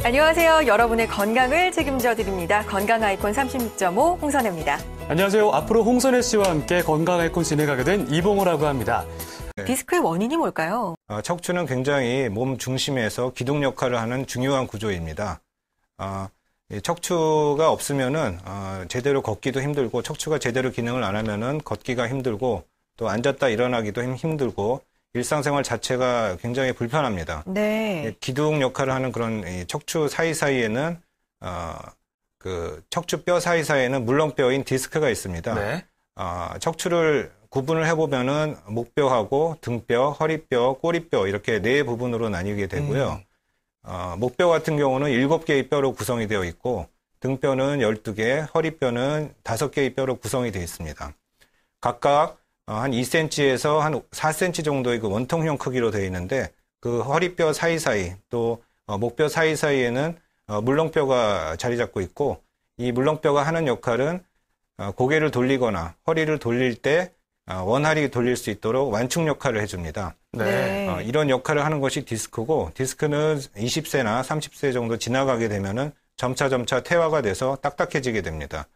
안녕하세요. 여러분의 건강을 책임져 드립니다. 건강 아이콘 36.5 홍선혜입니다. 안녕하세요. 앞으로 홍선혜 씨와 함께 건강 아이콘 진행하게 된 이봉호라고 합니다. 디스크의 원인이 뭘까요? 척추는 굉장히 몸 중심에서 기둥 역할을 하는 중요한 구조입니다. 척추가 없으면은 제대로 걷기도 힘들고, 척추가 제대로 기능을 안 하면은 걷기가 힘들고, 또 앉았다 일어나기도 힘들고, 일상생활 자체가 굉장히 불편합니다. 네. 기둥 역할을 하는 그런 척추 사이사이에는 그 척추뼈 사이사이에는 물렁뼈인 디스크가 있습니다. 네. 척추를 구분을 해보면은 목뼈하고 등뼈, 허리뼈, 꼬리뼈 이렇게 네 부분으로 나뉘게 되고요. 목뼈 같은 경우는 7개의 뼈로 구성이 되어 있고, 등뼈는 12개, 허리뼈는 5개의 뼈로 구성이 되어 있습니다. 각각 한 2cm에서 한 4cm 정도의 그 원통형 크기로 되어 있는데, 그 허리뼈 사이사이 또 목뼈 사이사이에는 물렁뼈가 자리 잡고 있고, 이 물렁뼈가 하는 역할은 고개를 돌리거나 허리를 돌릴 때 원활히 돌릴 수 있도록 완충 역할을 해줍니다. 네. 이런 역할을 하는 것이 디스크고, 디스크는 20세나 30세 정도 지나가게 되면은 점차 퇴화가 돼서 딱딱해지게 됩니다.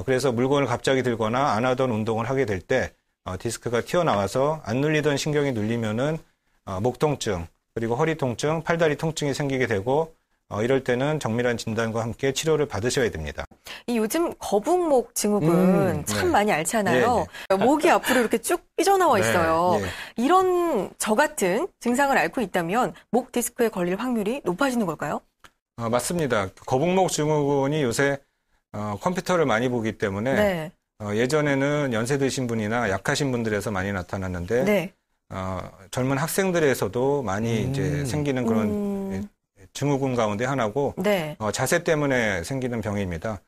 그래서 물건을 갑자기 들거나 안 하던 운동을 하게 될 때 디스크가 튀어나와서 안 눌리던 신경이 눌리면은 목 통증, 그리고 허리 통증, 팔다리 통증이 생기게 되고, 이럴 때는 정밀한 진단과 함께 치료를 받으셔야 됩니다. 이 요즘 거북목 증후군 참 네. 많이 앓잖아요. 목이 앞으로 이렇게 쭉 삐져나와 있어요. 네. 이런 저 같은 증상을 앓고 있다면 목 디스크에 걸릴 확률이 높아지는 걸까요? 맞습니다. 거북목 증후군이 요새 컴퓨터를 많이 보기 때문에 네. 예전에는 연세 드신 분이나 약하신 분들에서 많이 나타났는데, 네. 젊은 학생들에서도 많이 이제 생기는 그런 증후군 가운데 하나고, 네. 자세 때문에 생기는 병입니다.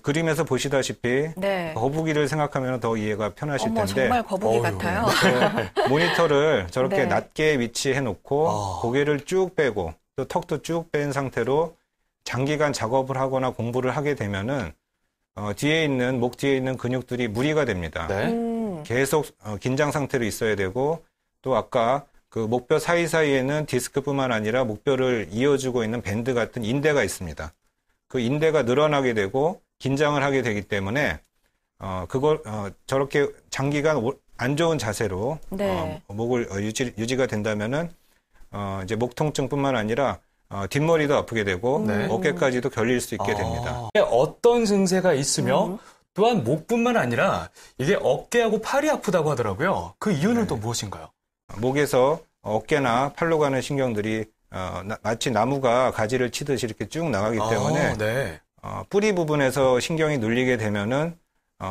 그림에서 보시다시피 네. 거북이를 생각하면 더 이해가 편하실 텐데, 정말 거북이 같아요. 모니터를 저렇게 네. 낮게 위치해 놓고 고개를 쭉 빼고 또 턱도 쭉 뺀 상태로 장기간 작업을 하거나 공부를 하게 되면은 뒤에 있는 목 뒤에 있는 근육들이 무리가 됩니다. 네. 계속 긴장 상태로 있어야 되고, 또 아까 그 목뼈 사이사이에는 디스크뿐만 아니라 목뼈를 이어주고 있는 밴드 같은 인대가 있습니다. 그 인대가 늘어나게 되고 긴장을 하게 되기 때문에 그걸 저렇게 장기간 안 좋은 자세로 네. 목을 유지가 된다면은 이제 목 통증뿐만 아니라 뒷머리도 아프게 되고 어깨까지도 결릴 수 있게 됩니다. 어떤 증세가 있으며 또한 목뿐만 아니라 이게 어깨하고 팔이 아프다고 하더라고요. 그 이유는 또 무엇인가요? 목에서 어깨나 팔로 가는 신경들이 마치 나무가 가지를 치듯이 이렇게 쭉 나가기 때문에 뿌리 부분에서 신경이 눌리게 되면은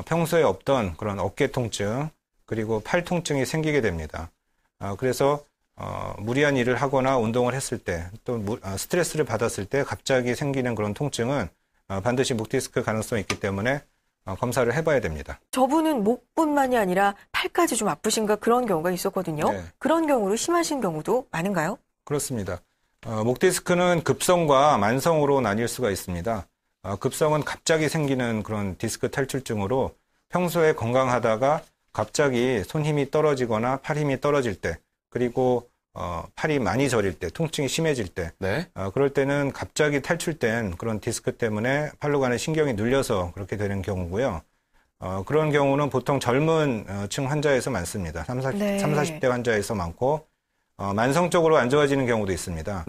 평소에 없던 그런 어깨 통증 그리고 팔 통증이 생기게 됩니다. 그래서 무리한 일을 하거나 운동을 했을 때 또 스트레스를 받았을 때 갑자기 생기는 그런 통증은 반드시 목 디스크 가능성이 있기 때문에 검사를 해봐야 됩니다. 저분은 목뿐만이 아니라 팔까지 좀 아프신가 그런 경우가 있었거든요. 네. 그런 경우로 심하신 경우도 많은가요? 그렇습니다. 목 디스크는 급성과 만성으로 나뉠 수가 있습니다. 급성은 갑자기 생기는 그런 디스크 탈출증으로 평소에 건강하다가 갑자기 손 힘이 떨어지거나 팔 힘이 떨어질 때, 그리고 팔이 많이 저릴 때, 통증이 심해질 때, 그럴 때는 갑자기 탈출된 그런 디스크 때문에 팔로 가는 신경이 눌려서 그렇게 되는 경우고요. 그런 경우는 보통 젊은 층 환자에서 많습니다. 30, 40대 환자에서 많고, 만성적으로 안 좋아지는 경우도 있습니다.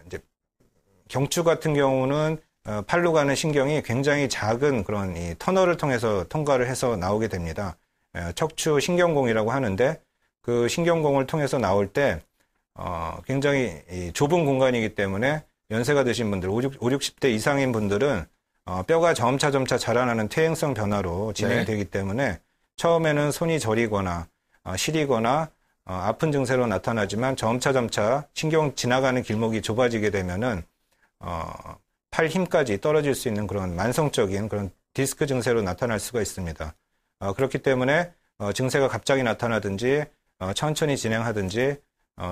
이제 경추 같은 경우는 팔로 가는 신경이 굉장히 작은 그런 이 터널을 통해서 통과를 해서 나오게 됩니다. 척추 신경공이라고 하는데, 그 신경공을 통해서 나올 때 굉장히 좁은 공간이기 때문에 연세가 드신 분들, 60대 이상인 분들은 뼈가 점차 자라나는 퇴행성 변화로 진행되기 때문에 처음에는 손이 저리거나 시리거나 아픈 증세로 나타나지만 점차 신경 지나가는 길목이 좁아지게 되면은 팔 힘까지 떨어질 수 있는 그런 만성적인 그런 디스크 증세로 나타날 수가 있습니다. 그렇기 때문에 증세가 갑자기 나타나든지 천천히 진행하든지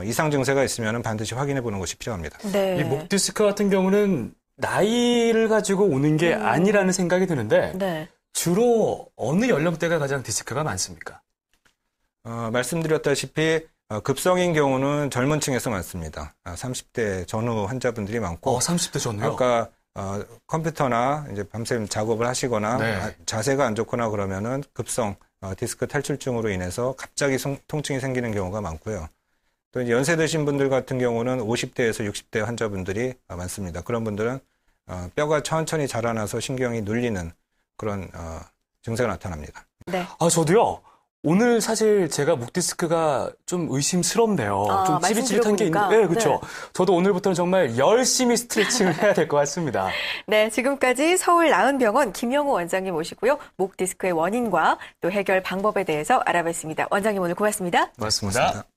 이상 증세가 있으면 반드시 확인해 보는 것이 필요합니다. 이 목 디스크 같은 경우는 나이를 가지고 오는 게 아니라는 생각이 드는데 주로 어느 연령대가 가장 디스크가 많습니까? 말씀드렸다시피 급성인 경우는 젊은 층에서 많습니다. 30대 전후 환자분들이 많고 30대 전후요? 아까 컴퓨터나 이제 밤샘 작업을 하시거나 네. 자세가 안 좋거나 그러면은 급성 디스크 탈출증으로 인해서 갑자기 통증이 생기는 경우가 많고요. 또 이제 연세 드신 분들 같은 경우는 50대에서 60대 환자분들이 많습니다. 그런 분들은 뼈가 천천히 자라나서 신경이 눌리는 그런 증세가 나타납니다. 네. 저도요. 오늘 사실 제가 목 디스크가 좀 의심스럽네요. 좀 말씀 찌릿찌릿한 게 들어보니까. 있는데, 네, 그렇죠. 네. 저도 오늘부터는 정말 열심히 스트레칭을 해야 될 것 같습니다. 네, 지금까지 서울나은병원 김영호 원장님 모시고요. 목 디스크의 원인과 또 해결 방법에 대해서 알아봤습니다. 원장님 오늘 고맙습니다. 고맙습니다. 고맙습니다.